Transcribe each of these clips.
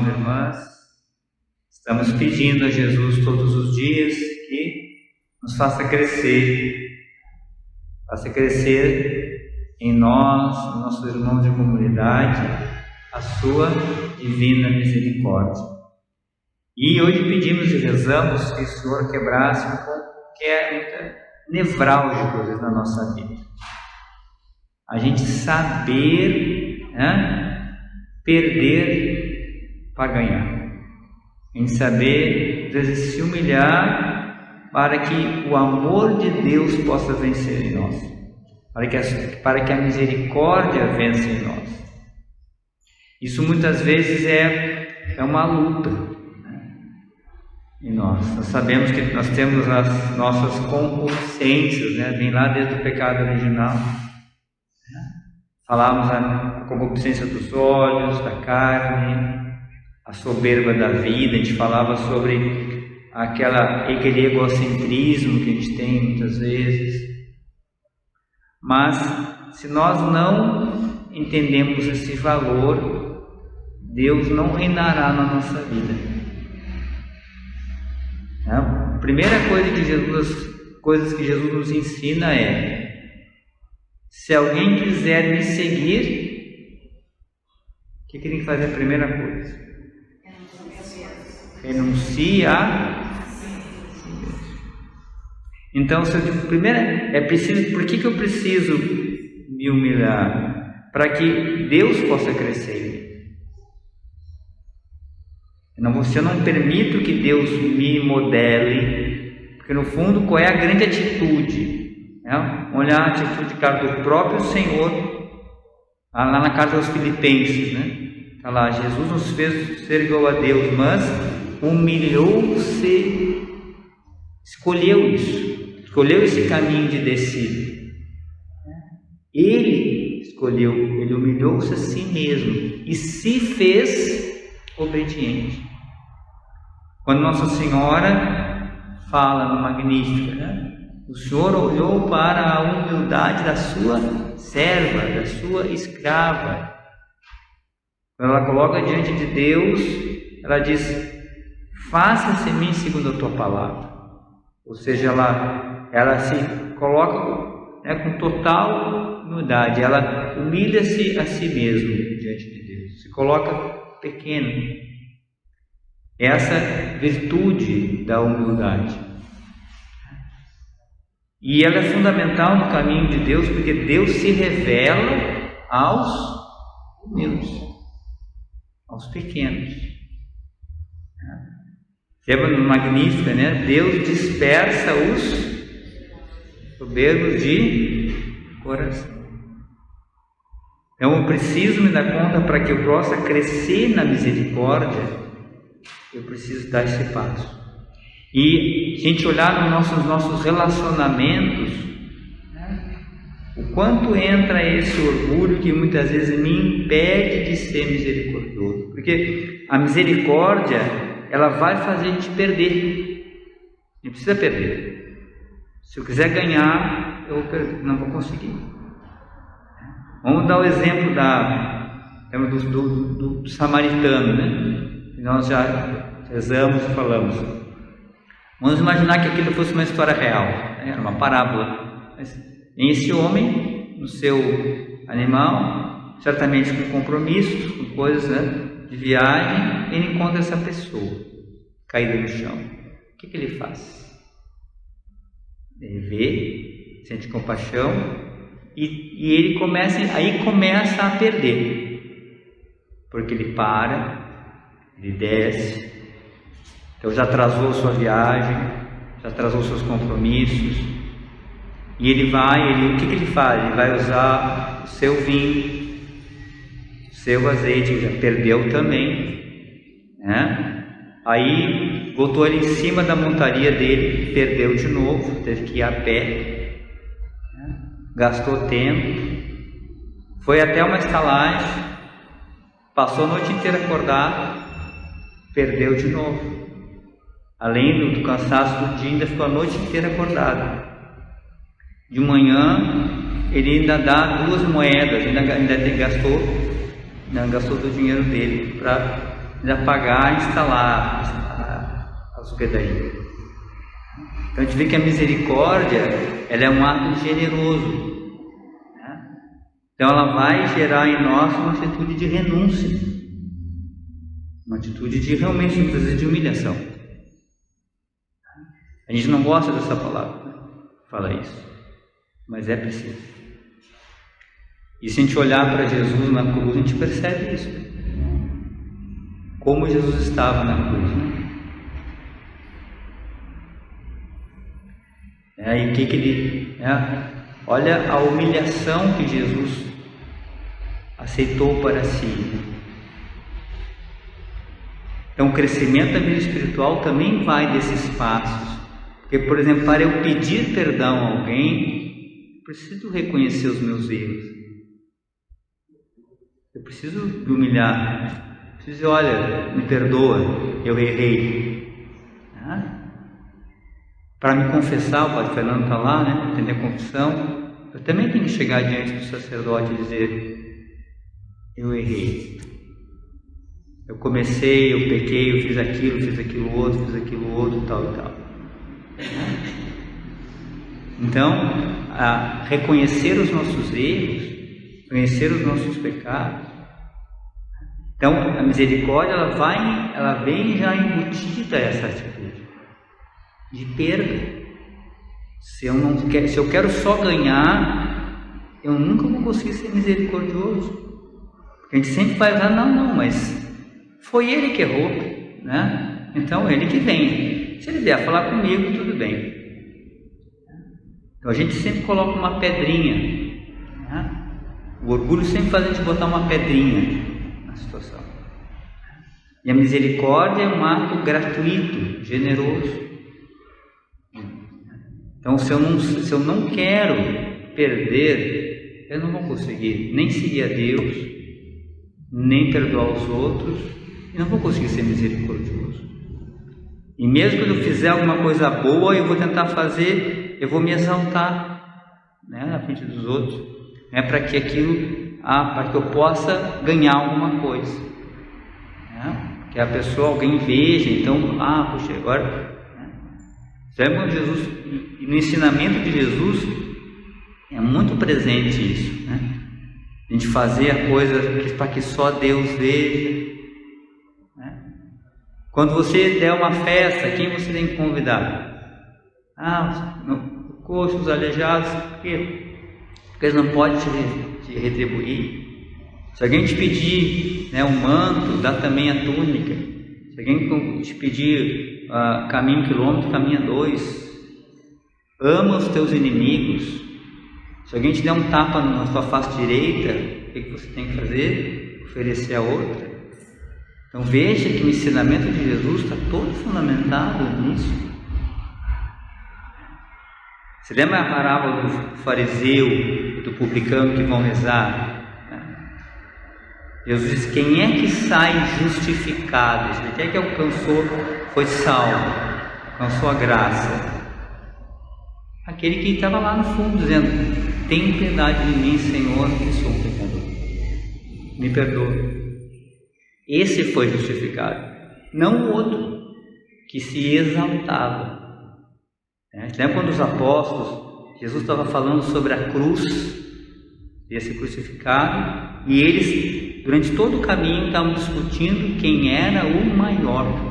irmãos e irmãs, estamos pedindo a Jesus todos os dias que nos faça crescer em nós, nossos irmãos de comunidade, a sua divina misericórdia. E hoje pedimos e rezamos que o Senhor quebrasse um ponto que é muito nevrálgico na nossa vida. A gente saber perder para ganhar. A gente saber, às vezes, se humilhar para que o amor de Deus possa vencer em nós. Para que a misericórdia vença em nós. Isso muitas vezes é uma luta em nós. Nós sabemos que nós temos as nossas concupiscências, vem lá desde o pecado original. Falamos a concupiscência dos olhos, da carne, a soberba da vida. A gente falava sobre aquele egocentrismo que a gente tem muitas vezes. Mas se nós não entendemos esse valor, Deus não reinará na nossa vida. A primeira coisa que Jesus nos ensina é: se alguém quiser me seguir, o que tem que fazer? A primeira coisa: renuncie a si mesmo. Então, se eu digo, por que eu preciso me humilhar? Para que Deus possa crescer. Se eu não permito que Deus me modele, porque no fundo, qual é a grande atitude? Olhar a atitude do próprio Senhor, lá na carta aos Filipenses, está lá: Jesus nos fez ser igual a Deus, mas humilhou-se, escolheu esse caminho de descida. Ele escolheu, ele humilhou-se a si mesmo e se fez obediente. Quando Nossa Senhora fala no Magnífica, o Senhor olhou para a humildade da sua serva, da sua escrava. Quando ela coloca diante de Deus, ela diz: faça-se em mim segundo a tua palavra. Ou seja, ela se coloca com total humildade, ela humilha-se a si mesmo diante de Deus, se coloca pequeno. Essa virtude da humildade. E ela é fundamental no caminho de Deus, porque Deus se revela aos humildes, aos pequenos. Lembra no Magnífica, Deus dispersa os soberbos de coração. Então eu preciso me dar conta, para que eu possa crescer na misericórdia, eu preciso dar esse passo. E a gente olhar nos nossos relacionamentos, o quanto entra esse orgulho que muitas vezes me impede de ser misericordioso. Porque a misericórdia, ela vai fazer a gente perder. Não precisa perder. Se eu quiser ganhar, eu vou perder, não vou conseguir. Vamos dar o exemplo do samaritano, que nós já rezamos e falamos. Vamos imaginar que aquilo fosse uma história real, era uma parábola. Esse homem, no seu animal, certamente com compromissos, com coisas de viagem, ele encontra essa pessoa caída no chão. O que ele faz? Ele vê, sente compaixão e ele começa a perder, porque ele para, ele desce. Então já atrasou sua viagem, já atrasou seus compromissos, e o que ele faz? Ele vai usar o seu vinho, o seu azeite, que já perdeu também, Aí botou ele em cima da montaria dele, perdeu de novo, teve que ir a pé, gastou tempo, foi até uma estalagem, passou a noite inteira acordado, perdeu de novo. Além do cansaço do dia, ainda ficou a noite inteira acordado. De manhã, ele ainda dá 2 moedas, ainda gastou do dinheiro dele para pagar e instalar as hospedarias. Então a gente vê que a misericórdia, ela é um ato generoso, né? Então ela vai gerar em nós uma atitude de renúncia, uma atitude de realmente, muitas vezes, de humilhação. A gente não gosta dessa palavra, né? Fala isso, mas é preciso. E se a gente olhar para Jesus na cruz, a gente percebe isso, como Jesus estava na cruz, né? E o que ele... olha a humilhação que Jesus aceitou para si. Então o crescimento da vida espiritual também vai desses passos. Porque, por exemplo, para eu pedir perdão a alguém, eu preciso reconhecer os meus erros. Eu preciso me humilhar. Eu preciso dizer, olha, me perdoa, eu errei. Para me confessar, o Padre Fernando está lá, né? Entender a confissão. Eu também tenho que chegar diante do sacerdote e dizer, eu errei. Eu comecei, eu pequei, eu fiz aquilo outro, tal e tal. Então, reconhecer os nossos erros, reconhecer os nossos pecados. Então, a misericórdia, ela vem já embutida essa atitude de perda. Se eu quero só ganhar, eu nunca vou conseguir ser misericordioso. Porque a gente sempre vai lá, não, mas foi ele que errou, né? Então ele que vem. Se ele vier falar comigo, tudo bem. Então a gente sempre coloca uma pedrinha, né? O orgulho sempre faz a gente botar uma pedrinha na situação. E a misericórdia é um ato gratuito, generoso. Então, se eu não quero perder, eu não vou conseguir nem seguir a Deus, nem perdoar os outros, e não vou conseguir ser misericordioso. E mesmo que eu fizer alguma coisa boa, eu vou tentar fazer, eu vou me exaltar, né, na frente dos outros, né, para que eu possa ganhar alguma coisa, né, que a pessoa, alguém veja, então, puxa, agora... Sabe, Jesus, e no ensinamento de Jesus é muito presente isso, né? A gente fazer a coisa para que só Deus veja, né? Quando você der uma festa, quem você tem que convidar? Os coxos, os aleijados, por quê? Porque eles não podem te retribuir. Se alguém te pedir, né, um manto, dá também a túnica. Se alguém te pedir caminho 1 quilômetro, caminha 2. Ama os teus inimigos. Se alguém te der um tapa na tua face direita, o que você tem que fazer? Oferecer a outra. Então veja que o ensinamento de Jesus está todo fundamentado nisso. Você lembra a parábola do fariseu e do publicano que vão rezar? Jesus diz, quem é que sai justificado? Quem é que alcançou, foi salvo, alcançou a graça? Aquele que estava lá no fundo dizendo, tem piedade de mim, Senhor, que sou um pecador, me perdoa. Esse foi justificado, não o outro que se exaltava. Lembra quando os apóstolos, Jesus estava falando sobre a cruz, ia ser crucificado, e eles, durante todo o caminho, estavam discutindo quem era o maior.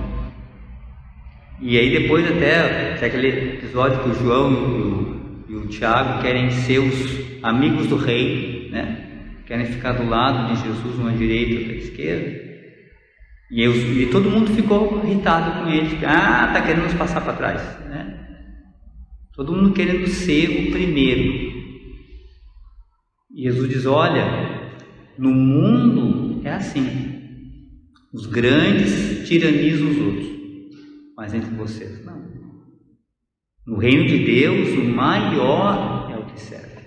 E aí depois até aquele episódio que o João e o Tiago querem ser os amigos do rei, né? Querem ficar do lado de Jesus, uma direita, outra esquerda. E todo mundo ficou irritado com eles. Está querendo nos passar para trás, né? Todo mundo querendo ser o primeiro. E Jesus diz, olha, no mundo é assim. Os grandes tiranizam os outros, mas entre vocês não. No reino de Deus, o maior é o que serve.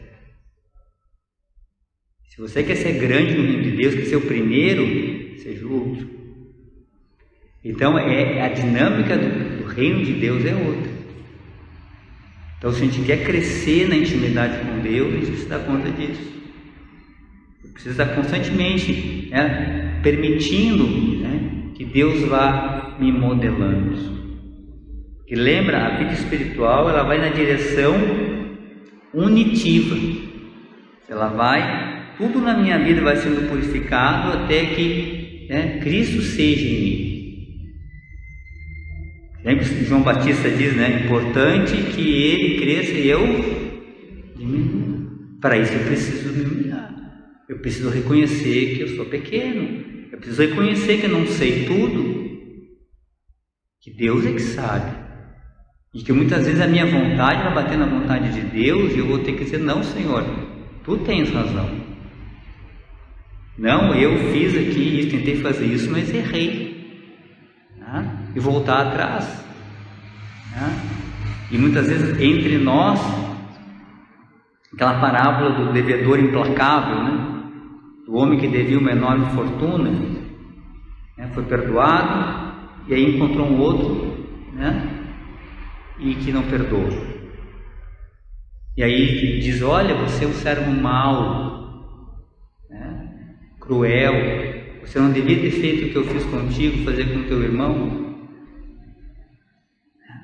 Se você quer ser grande no reino de Deus, quer ser o primeiro, seja o último. Então, a dinâmica do reino de Deus é outra. Então, se a gente quer crescer na intimidade com Deus, a gente precisa dar conta disso. Precisa estar constantemente, né, permitindo, né, que Deus vá me modelando. Que lembra, a vida espiritual, ela vai na direção unitiva. Ela vai, tudo na minha vida vai sendo purificado até que Cristo seja em mim. Lembra que João Batista diz, importante que ele cresça e eu diminua. Para isso eu preciso me humilhar. Eu preciso reconhecer que eu sou pequeno. Eu preciso reconhecer que eu não sei tudo. Que Deus é que sabe. E que muitas vezes a minha vontade vai bater na vontade de Deus e eu vou ter que dizer, não, Senhor, tu tens razão. Não, eu fiz aqui isso, tentei fazer isso, mas errei. E voltar atrás. E muitas vezes entre nós, aquela parábola do devedor implacável, do homem que devia uma enorme fortuna, foi perdoado, e aí encontrou um outro, e que não perdoa. E aí diz, olha, você é um servo mau, cruel, você não devia ter feito o que eu fiz contigo, fazer com o teu irmão.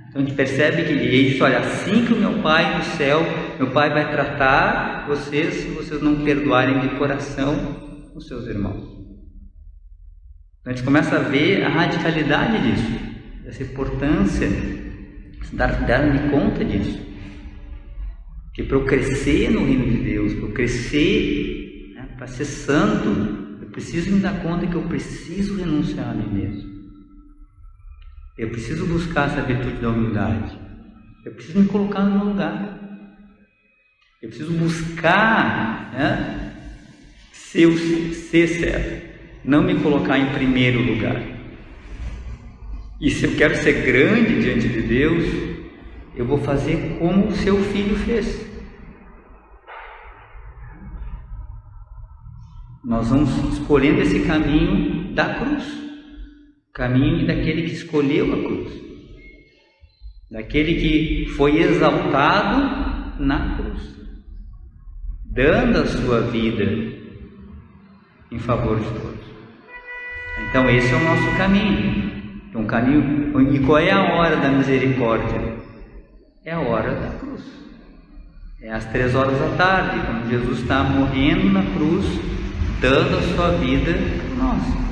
Então a gente percebe que ele diz, olha, assim que o meu Pai do céu, meu Pai vai tratar vocês, se vocês não perdoarem de coração os seus irmãos. Então a gente começa a ver a radicalidade disso, essa importância, dar-me conta disso. Que para eu crescer no reino de Deus, para eu crescer, para ser santo, eu preciso me dar conta que eu preciso renunciar a mim mesmo. Eu preciso buscar essa virtude da humildade. Eu preciso me colocar no meu lugar. Eu preciso buscar ser certo, não me colocar em primeiro lugar. E se eu quero ser grande diante de Deus, eu vou fazer como o seu filho fez. Nós vamos escolhendo esse caminho da cruz. Caminho daquele que escolheu a cruz, daquele que foi exaltado na cruz, dando a sua vida em favor de todos. Então esse é o nosso caminho. É um caminho. E qual é a hora da misericórdia? É a hora da cruz. É às 3h, quando Jesus está morrendo na cruz, dando a sua vida por nós.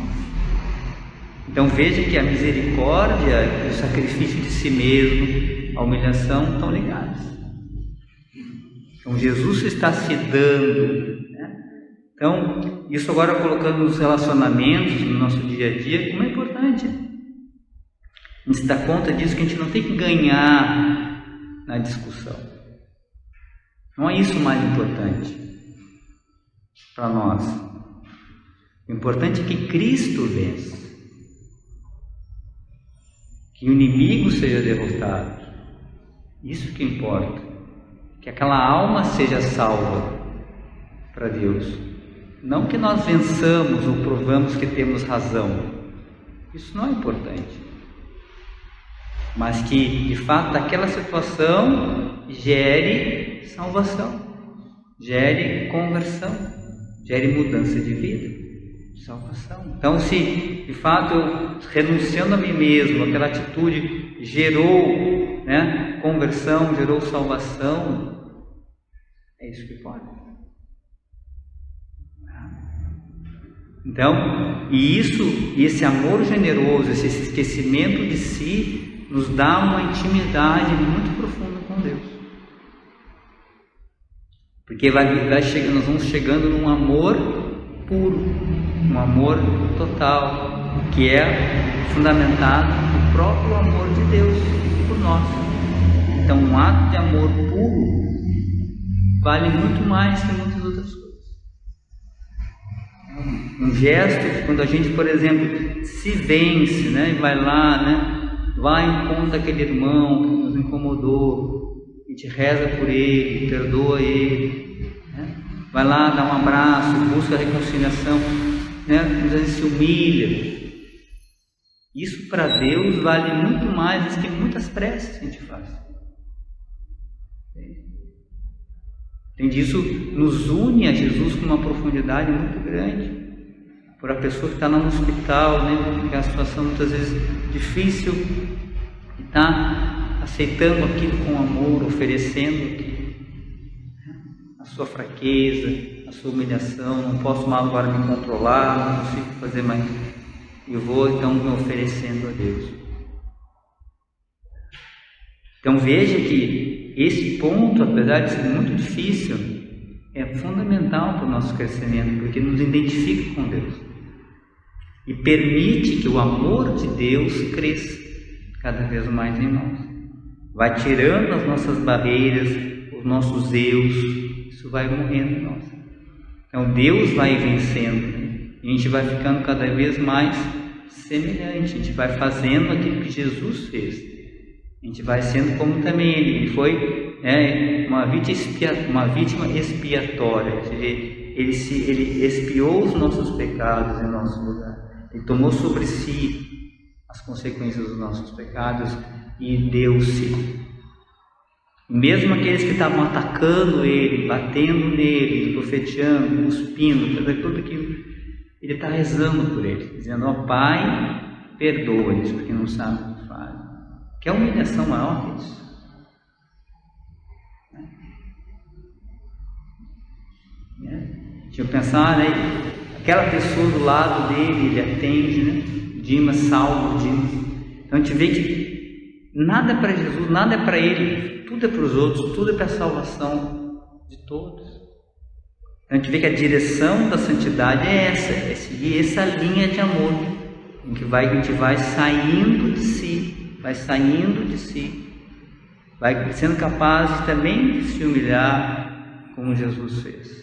Então veja que a misericórdia e o sacrifício de si mesmo, a humilhação, estão ligados. Então Jesus está se dando. Então, isso agora colocando nos relacionamentos, no nosso dia a dia, como é importante. A gente se dá conta disso, que a gente não tem que ganhar na discussão. Não é isso o mais importante para nós. O importante é que Cristo vença. Que o inimigo seja derrotado. Isso que importa. Que aquela alma seja salva para Deus. Não que nós vençamos ou provamos que temos razão. Isso não é importante. Mas que, de fato, aquela situação gere salvação, gere conversão, gere mudança de vida. Salvação. Então, se de fato eu renunciando a mim mesmo, aquela atitude gerou conversão, gerou salvação, é isso que pode. Então, e esse amor generoso, esse esquecimento de si, nos dá uma intimidade muito profunda com Deus. Porque nós vamos chegando num amor puro, um amor total, que é fundamentado no próprio amor de Deus por nós. Então, um ato de amor puro vale muito mais que muitas outras coisas. Um gesto, quando a gente, por exemplo, se vence, e vai lá, vai em conta daquele irmão que nos incomodou, a gente reza por ele, perdoa ele, vai lá, dá um abraço, busca a reconciliação, muitas vezes se humilha. Isso para Deus vale muito mais do que muitas preces que a gente faz. Entende? Isso nos une a Jesus com uma profundidade muito grande. por a pessoa que está no hospital, né, que é uma situação muitas vezes difícil, e está aceitando aquilo com amor, oferecendo aquilo, a sua fraqueza, a sua humilhação. Não posso mais agora me controlar, não consigo fazer mais, eu vou então me oferecendo a Deus. Então veja que esse ponto, apesar de ser muito difícil, é fundamental para o nosso crescimento, porque nos identifica com Deus e permite que o amor de Deus cresça cada vez mais em nós. Vai tirando as nossas barreiras, os nossos eus, isso vai morrendo em nós. Então Deus vai vencendo, e a gente vai ficando cada vez mais semelhante, a gente vai fazendo aquilo que Jesus fez. A gente vai sendo como também ele foi uma vítima expiatória, ele expiou os nossos pecados em nosso lugar. Ele tomou sobre si as consequências dos nossos pecados e deu-se. Mesmo aqueles que estavam atacando ele, batendo nele, profetizando, cuspindo, fazer tudo aquilo, ele está rezando por eles, dizendo: ó Pai, perdoa-lhes, porque não sabem o que fazem. Quer humilhação maior que isso? Deixa eu pensar, né? Aquela pessoa do lado dele, ele atende, né? Dimas, salvo Dimas. Então a gente vê que nada é para Jesus, nada é para ele, tudo é para os outros, tudo é para a salvação de todos. Então a gente vê que a direção da santidade é essa, é seguir essa linha de amor, em que a gente vai saindo de si, vai sendo capaz de também se humilhar como Jesus fez.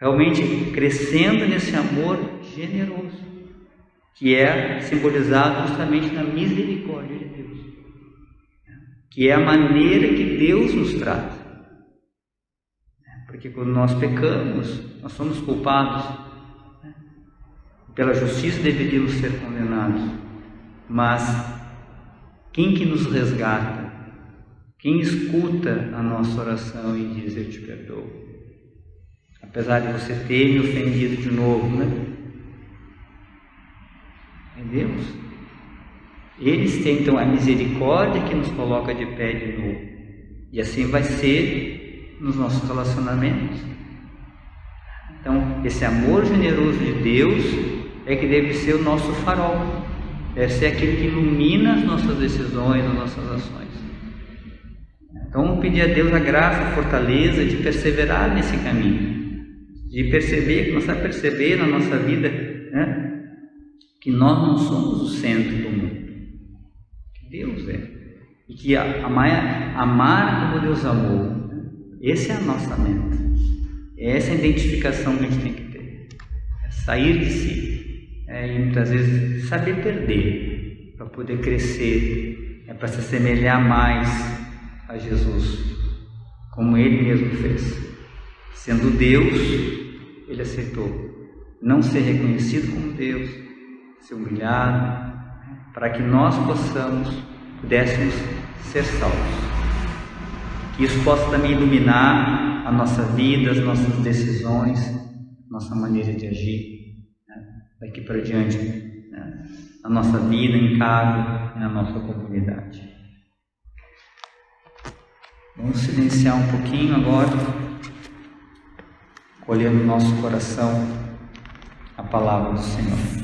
Realmente crescendo nesse amor generoso, que é simbolizado justamente na misericórdia de Deus, que é a maneira que Deus nos trata. Porque quando nós pecamos, nós somos culpados, pela justiça deveríamos ser condenados, mas quem que nos resgata? Quem escuta a nossa oração e diz: eu te perdoo? Apesar de você ter me ofendido de novo, né? É Deus. Eles têm então a misericórdia que nos coloca de pé de novo. E assim vai ser nos nossos relacionamentos. Então, esse amor generoso de Deus é que deve ser o nosso farol. Deve ser aquele que ilumina as nossas decisões, as nossas ações. Então, vamos pedir a Deus a graça, a fortaleza de perseverar nesse caminho. De perceber, começar a perceber na nossa vida, né, que nós não somos o centro do mundo, que Deus é, e que amar como Deus amou, essa é a nossa meta, é essa a identificação que a gente tem que ter, é sair de si, e muitas vezes saber perder, para poder crescer, para se assemelhar mais a Jesus, como Ele mesmo fez. Sendo Deus, Ele aceitou não ser reconhecido como Deus, ser humilhado, para que nós pudéssemos ser salvos. Que isso possa também iluminar a nossa vida, as nossas decisões, nossa maneira de agir, daqui para diante, na nossa vida, em casa, na nossa comunidade. Vamos silenciar um pouquinho agora, colher no nosso coração a palavra do Senhor.